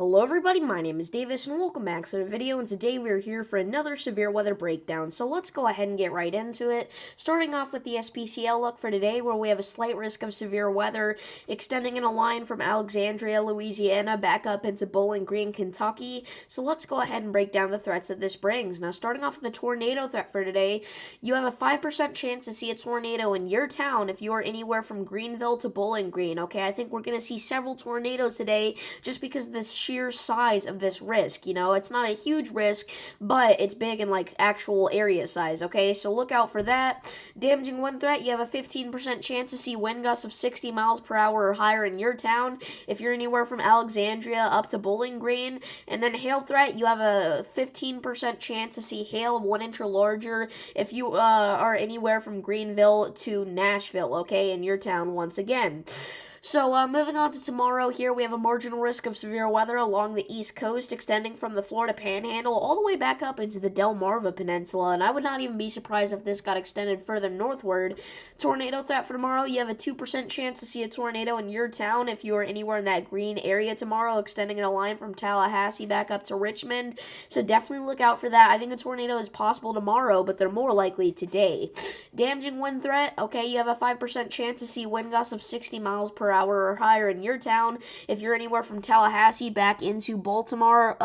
Hello everybody, my name is Davis and welcome back to the video, and today we are here for another severe weather breakdown. So let's go ahead and get right into it, starting off with the SPCL look for today, where we have a slight risk of severe weather extending in a line from Alexandria, Louisiana back up into Bowling Green, Kentucky. So let's go ahead and break down the threats that this brings. Now starting off with the tornado threat for today, you have a 5% chance to see a tornado in your town if you are anywhere from Greenville to Bowling Green. Okay, I think we're going to see several tornadoes today just because of this sheer size of this risk. You know, it's not a huge risk, but it's big in like actual area size. Okay, so look out for that. Damaging wind threat, you have a 15% chance to see wind gusts of 60 miles per hour or higher in your town if you're anywhere from Alexandria up to Bowling Green. And then hail threat, you have a 15% chance to see hail of 1 inch or larger if you are anywhere from Greenville to Nashville, okay, in your town once again. So, moving on to tomorrow, here we have a marginal risk of severe weather along the east coast, extending from the Florida Panhandle all the way back up into the Delmarva Peninsula, and I would not even be surprised if this got extended further northward. Tornado threat for tomorrow, you have a 2% chance to see a tornado in your town if you are anywhere in that green area tomorrow, extending in a line from Tallahassee back up to Richmond, so definitely look out for that. I think a tornado is possible tomorrow, but they're more likely today. Damaging wind threat, okay, you have a 5% chance to see wind gusts of 60 miles per hour or higher in your town if you're anywhere from Tallahassee back into Baltimore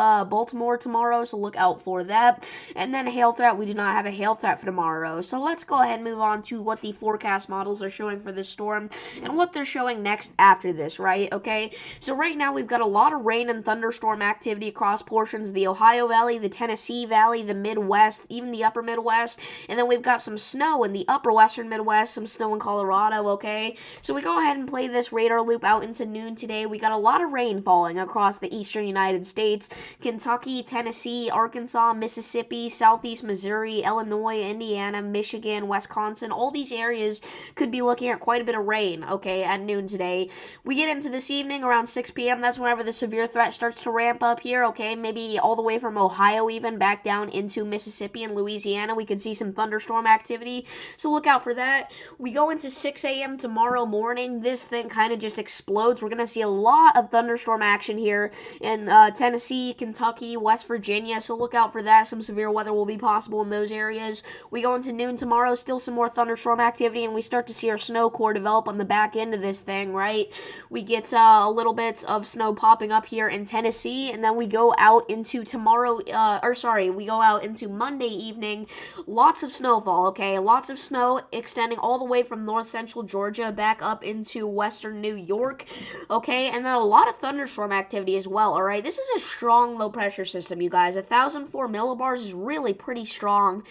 tomorrow, so look out for that. And then hail threat, we do not have a hail threat for tomorrow. So let's go ahead and move on to what the forecast models are showing for this storm and what they're showing next after this, right? Okay, so right now we've got a lot of rain and thunderstorm activity across portions of the Ohio Valley, the Tennessee Valley, the Midwest, even the upper Midwest, and then we've got some snow in the upper western Midwest, some snow in Colorado, okay? So we go ahead and play this radar loop out into noon today. We got a lot of rain falling across the eastern United States. Kentucky, Tennessee, Arkansas, Mississippi, southeast Missouri, Illinois, Indiana, Michigan, Wisconsin, all these areas could be looking at quite a bit of rain, okay, at noon today. We get into this evening around 6 p.m. That's whenever the severe threat starts to ramp up here, okay, maybe all the way from Ohio even back down into Mississippi and Louisiana. We could see some thunderstorm activity, so look out for that. We go into 6 a.m. tomorrow morning. This thing kind of just explodes. We're going to see a lot of thunderstorm action here in Tennessee, Kentucky, West Virginia, so look out for that. Some severe weather will be possible in those areas. We go into noon tomorrow, still some more thunderstorm activity, and we start to see our snow core develop on the back end of this thing, right? We get a little bit of snow popping up here in Tennessee, and then we go out into we go out into Monday evening. Lots of snowfall, okay? Lots of snow extending all the way from north central Georgia back up into western New York, okay? And then a lot of thunderstorm activity as well, all right? This is a strong low pressure system, you guys. 1,004 millibars is really pretty strong.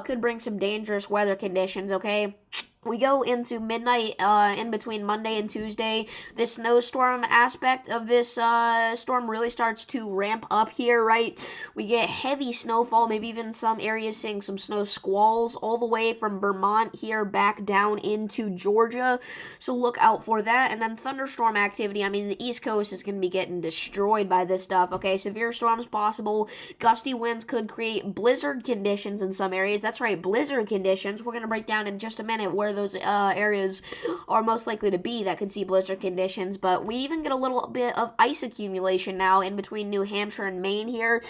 Could bring some dangerous weather conditions, okay? We go into midnight in between Monday and Tuesday. This snowstorm aspect of this storm really starts to ramp up here, right? We get heavy snowfall, maybe even some areas seeing some snow squalls all the way from Vermont here back down into Georgia. So look out for that. And then thunderstorm activity. I mean, the East Coast is going to be getting destroyed by this stuff, okay? Severe storms possible. Gusty winds could create blizzard conditions in some areas. That's right, blizzard conditions. We're going to break down in just a minute where those areas are most likely to be that could see blizzard conditions, but we even get a little bit of ice accumulation now in between New Hampshire and Maine here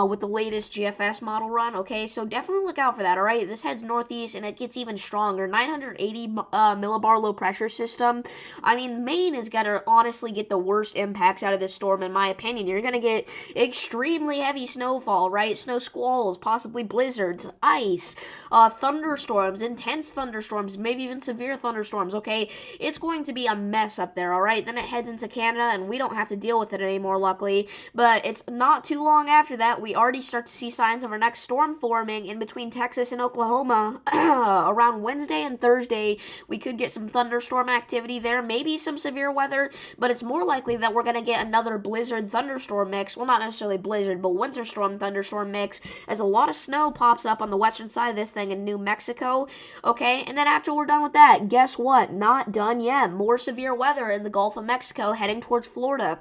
with the latest GFS model run, okay? So definitely look out for that, all right? This heads northeast and it gets even stronger. 980 millibar low pressure system. I mean, Maine is going to honestly get the worst impacts out of this storm, in my opinion. You're going to get extremely heavy snowfall, right? Snow squalls, possibly blizzards, ice, thunderstorms, intense thunderstorms, maybe even severe thunderstorms, okay? It's going to be a mess up there, all right? Then it heads into Canada, and we don't have to deal with it anymore, luckily. But it's not too long after that, we already start to see signs of our next storm forming in between Texas and Oklahoma. Around Wednesday and Thursday, we could get some thunderstorm activity there, maybe some severe weather, but it's more likely that we're going to get another blizzard thunderstorm mix. Well, not necessarily blizzard, but winter storm thunderstorm mix, as a lot of snow pops up on the western side of this thing in New Mexico, okay? And then after we're done with that, guess what? Not done yet. More severe weather in the Gulf of Mexico heading towards Florida.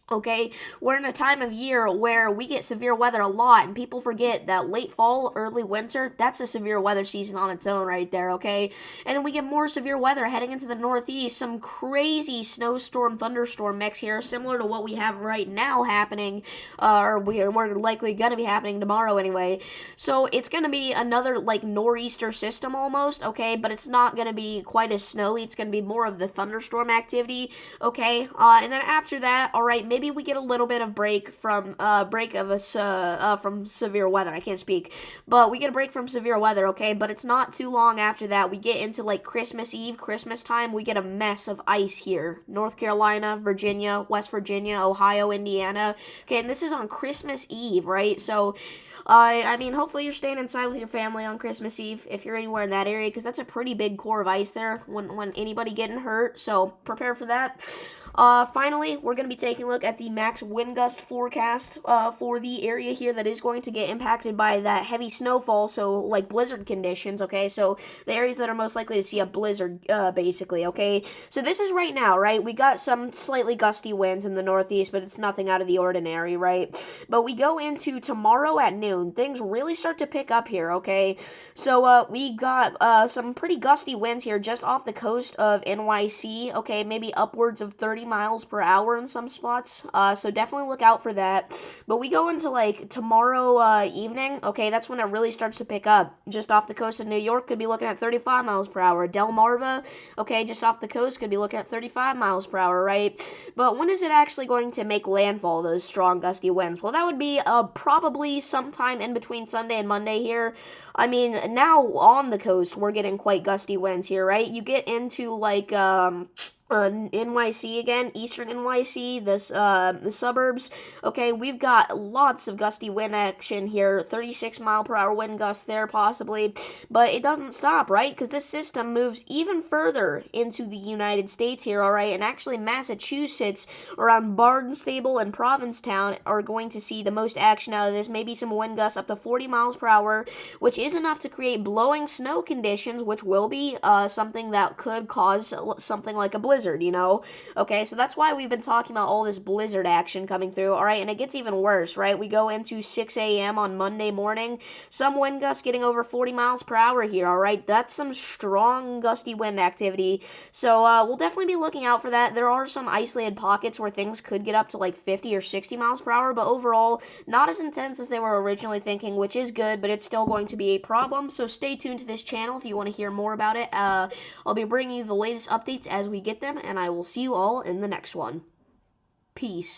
Okay, we're in a time of year where we get severe weather a lot, and people forget that late fall, early winter, that's a severe weather season on its own right there, okay? And then we get more severe weather heading into the northeast, some crazy snowstorm, thunderstorm mix here, similar to what we have right now happening, or we're likely going to be happening tomorrow anyway. So it's going to be another, like, nor'easter system almost, okay? But it's not going to be quite as snowy, it's going to be more of the thunderstorm activity, okay? And then after that, all right, maybe we get a little bit of break from from severe weather. I can't speak, but we get a break from severe weather, okay? But it's not too long after that. We get into like Christmas Eve, Christmas time. We get a mess of ice here: North Carolina, Virginia, West Virginia, Ohio, Indiana. Okay, and this is on Christmas Eve, right? So, I mean, hopefully you're staying inside with your family on Christmas Eve if you're anywhere in that area, because that's a pretty big core of ice there when anybody getting hurt. So prepare for that. Finally, we're going to be taking a look at the max wind gust forecast for the area here that is going to get impacted by that heavy snowfall, so like blizzard conditions, okay? So the areas that are most likely to see a blizzard, basically, okay? So this is right now, right? We got some slightly gusty winds in the northeast, but it's nothing out of the ordinary, right? But we go into tomorrow at noon. Things really start to pick up here, okay? So we got some pretty gusty winds here just off the coast of NYC, okay? Maybe upwards of 30 miles per hour in some spots, so definitely look out for that. But we go into like tomorrow evening, okay, that's when it really starts to pick up. Just off the coast of New York, could be looking at 35 miles per hour. Delmarva, okay, just off the coast, could be looking at 35 miles per hour, right? But when is it actually going to make landfall, those strong gusty winds? Well, that would be probably sometime in between Sunday and Monday here. I mean, now on the coast, we're getting quite gusty winds here, right? You get into like NYC again, eastern NYC, the suburbs. Okay, we've got lots of gusty wind action here, 36 mile per hour wind gusts there possibly, but it doesn't stop, right? Because this system moves even further into the United States here, all right? And actually Massachusetts, around Barnstable and Provincetown, are going to see the most action out of this, maybe some wind gusts up to 40 miles per hour, which is enough to create blowing snow conditions, which will be something that could cause something like a blizzard, you know? Okay, so that's why we've been talking about all this blizzard action coming through, all right? And it gets even worse, right? We go into 6 a.m. on Monday morning, some wind gusts getting over 40 miles per hour here, all right? That's some strong gusty wind activity, so we'll definitely be looking out for that. There are some isolated pockets where things could get up to like 50 or 60 miles per hour, but overall, not as intense as they were originally thinking, which is good, but it's still going to be a problem, so stay tuned to this channel if you want to hear more about it. I'll be bringing you the latest updates as we get them, and I will see you all in the next one. Peace.